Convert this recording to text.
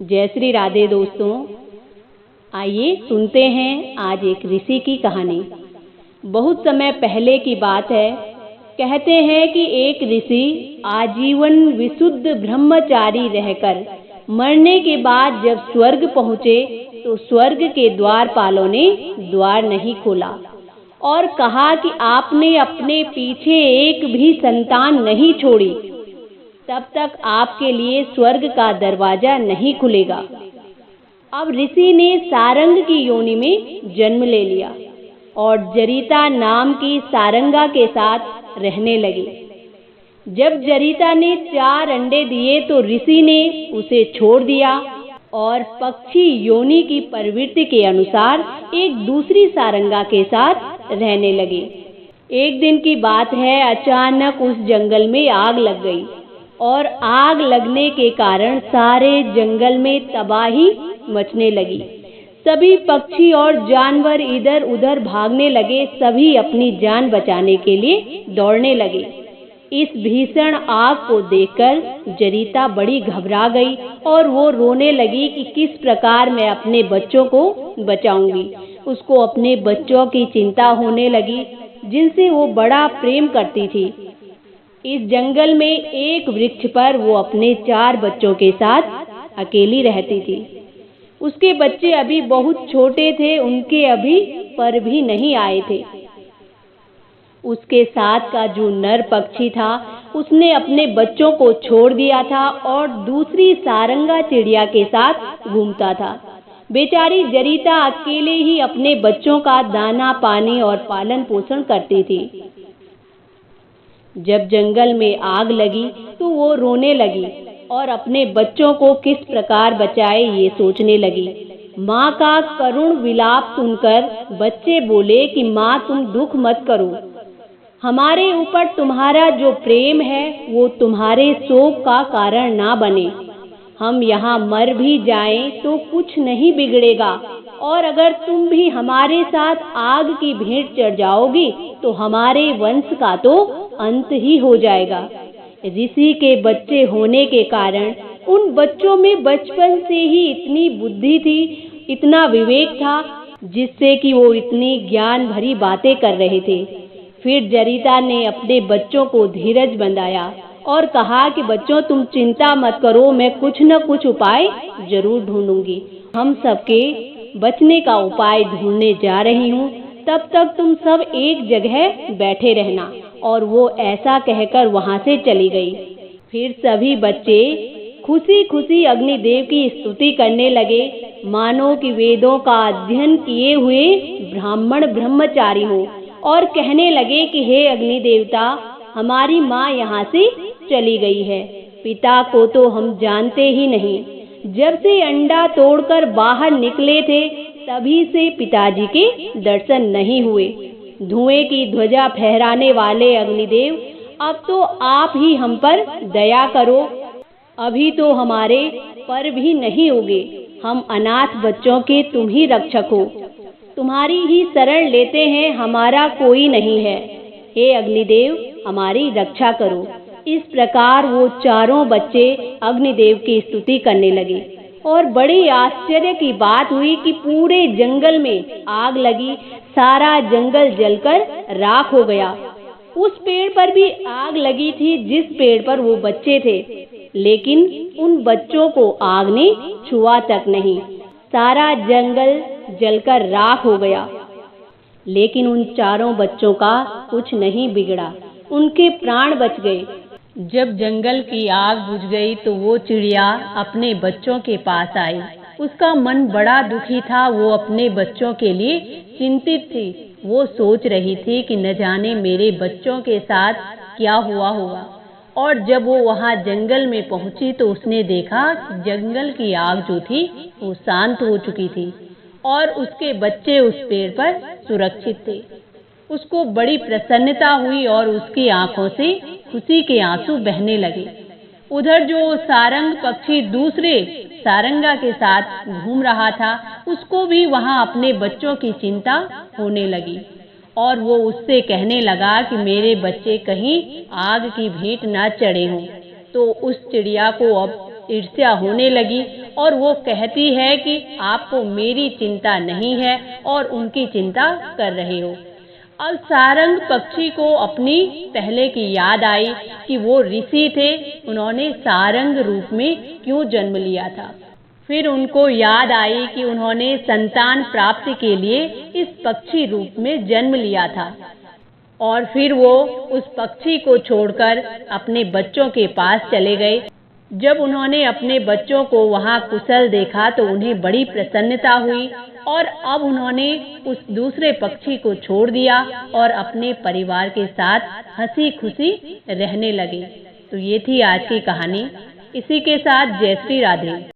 जय श्री राधे दोस्तों, आइए सुनते हैं आज एक ऋषि की कहानी। बहुत समय पहले की बात है। कहते हैं कि एक ऋषि आजीवन विशुद्ध ब्रह्मचारी रहकर मरने के बाद जब स्वर्ग पहुँचे तो स्वर्ग के द्वारपालों ने द्वार नहीं खोला और कहा कि आपने अपने पीछे एक भी संतान नहीं छोड़ी, तब तक आपके लिए स्वर्ग का दरवाजा नहीं खुलेगा। अब ऋषि ने सारंग की योनि में जन्म ले लिया और जरिता नाम की सारंगा के साथ रहने लगे। जब जरिता ने 4 अंडे दिए तो ऋषि ने उसे छोड़ दिया और पक्षी योनि की प्रवृत्ति के अनुसार एक दूसरी सारंगा के साथ रहने लगे। एक दिन की बात है, अचानक उस जंगल में आग लग गई और आग लगने के कारण सारे जंगल में तबाही मचने लगी। सभी पक्षी और जानवर इधर उधर भागने लगे, सभी अपनी जान बचाने के लिए दौड़ने लगे। इस भीषण आग को देखकर जरिता बड़ी घबरा गई और वो रोने लगी कि किस प्रकार मैं अपने बच्चों को बचाऊंगी। उसको अपने बच्चों की चिंता होने लगी जिनसे वो बड़ा प्रेम करती थी। इस जंगल में एक वृक्ष पर वो अपने 4 बच्चों के साथ अकेली रहती थी। उसके बच्चे अभी बहुत छोटे थे, उनके अभी पर भी नहीं आए थे। उसके साथ का जो नर पक्षी था उसने अपने बच्चों को छोड़ दिया था और दूसरी सारंगा चिड़िया के साथ घूमता था। बेचारी जरिता अकेले ही अपने बच्चों का दाना पानी और पालन पोषण करती थी। जब जंगल में आग लगी तो वो रोने लगी और अपने बच्चों को किस प्रकार बचाए ये सोचने लगी। माँ का करुण विलाप सुनकर बच्चे बोले कि माँ, तुम दुख मत करो, हमारे ऊपर तुम्हारा जो प्रेम है वो तुम्हारे शोक का कारण ना बने। हम यहाँ मर भी जाएं तो कुछ नहीं बिगड़ेगा, और अगर तुम भी हमारे साथ आग की भेंट चढ़ जाओगी तो हमारे वंश का तो अंत ही हो जाएगा। ऋषि के बच्चे होने के कारण उन बच्चों में बचपन से ही इतनी बुद्धि थी, इतना विवेक था, जिससे कि वो इतनी ज्ञान भरी बातें कर रहे थे। फिर जरिता ने अपने बच्चों को धीरज बंधाया और कहा कि बच्चों, तुम चिंता मत करो, मैं कुछ न कुछ उपाय जरूर ढूंढूंगी। हम सबके बचने का उपाय ढूंढने जा रही हूँ, तब तक तुम सब एक जगह बैठे रहना। और वो ऐसा कहकर वहां से चली गई। फिर सभी बच्चे खुशी खुशी अग्निदेव की स्तुति करने लगे, मानो कि वेदों का अध्ययन किए हुए ब्राह्मण ब्रह्मचारी हो, और कहने लगे कि हे अग्निदेवता, हमारी माँ यहाँ से चली गई है। पिता को तो हम जानते ही नहीं। जब से अंडा तोड़कर बाहर निकले थे तभी से पिताजी के दर्शन नहीं हुए। धुएं की ध्वजा फहराने वाले अग्निदेव, अब तो आप ही हम पर दया करो। अभी तो हमारे पर भी नहीं उगे, हम अनाथ बच्चों के तुम ही रक्षक हो। तुम्हारी ही शरण लेते हैं, हमारा कोई नहीं है। हे अग्निदेव, हमारी रक्षा करो। इस प्रकार वो चारों बच्चे अग्निदेव की स्तुति करने लगे और बड़ी आश्चर्य की बात हुई कि पूरे जंगल में आग लगी, सारा जंगल जलकर राख हो गया। उस पेड़ पर भी आग लगी थी जिस पेड़ पर वो बच्चे थे, लेकिन उन बच्चों को आग ने छुआ तक नहीं। सारा जंगल जलकर राख हो गया, लेकिन उन चारों बच्चों का कुछ नहीं बिगड़ा, उनके प्राण बच गए। जब जंगल की आग बुझ गई तो वो चिड़िया अपने बच्चों के पास आई। उसका मन बड़ा दुखी था, वो अपने बच्चों के लिए चिंतित थी। वो सोच रही थी कि न जाने मेरे बच्चों के साथ क्या हुआ होगा। और जब वो वहाँ जंगल में पहुँची तो उसने देखा कि जंगल की आग जो थी वो शांत हो चुकी थी और उसके बच्चे उस पेड़ पर सुरक्षित थे। उसको बड़ी प्रसन्नता हुई और उसकी आंखों से खुशी के आंसू बहने लगे। उधर जो सारंग पक्षी दूसरे सारंगा के साथ घूम रहा था, उसको भी वहां अपने बच्चों की चिंता होने लगी और वो उससे कहने लगा कि मेरे बच्चे कहीं आग की भेंट न चढ़े हों। तो उस चिड़िया को अब ईर्ष्या होने लगी और वो कहती है कि आपको मेरी चिंता नहीं है और उनकी चिंता कर रहे हो। अब सारंग पक्षी को अपनी पहले की याद आई कि वो ऋषि थे, उन्होंने सारंग रूप में क्यों जन्म लिया था। फिर उनको याद आई कि उन्होंने संतान प्राप्ति के लिए इस पक्षी रूप में जन्म लिया था और फिर वो उस पक्षी को छोड़कर अपने बच्चों के पास चले गए। जब उन्होंने अपने बच्चों को वहां कुशल देखा तो उन्हें बड़ी प्रसन्नता हुई और अब उन्होंने उस दूसरे पक्षी को छोड़ दिया और अपने परिवार के साथ हंसी खुशी रहने लगे। तो ये थी आज की कहानी। इसी के साथ जय श्री राधे।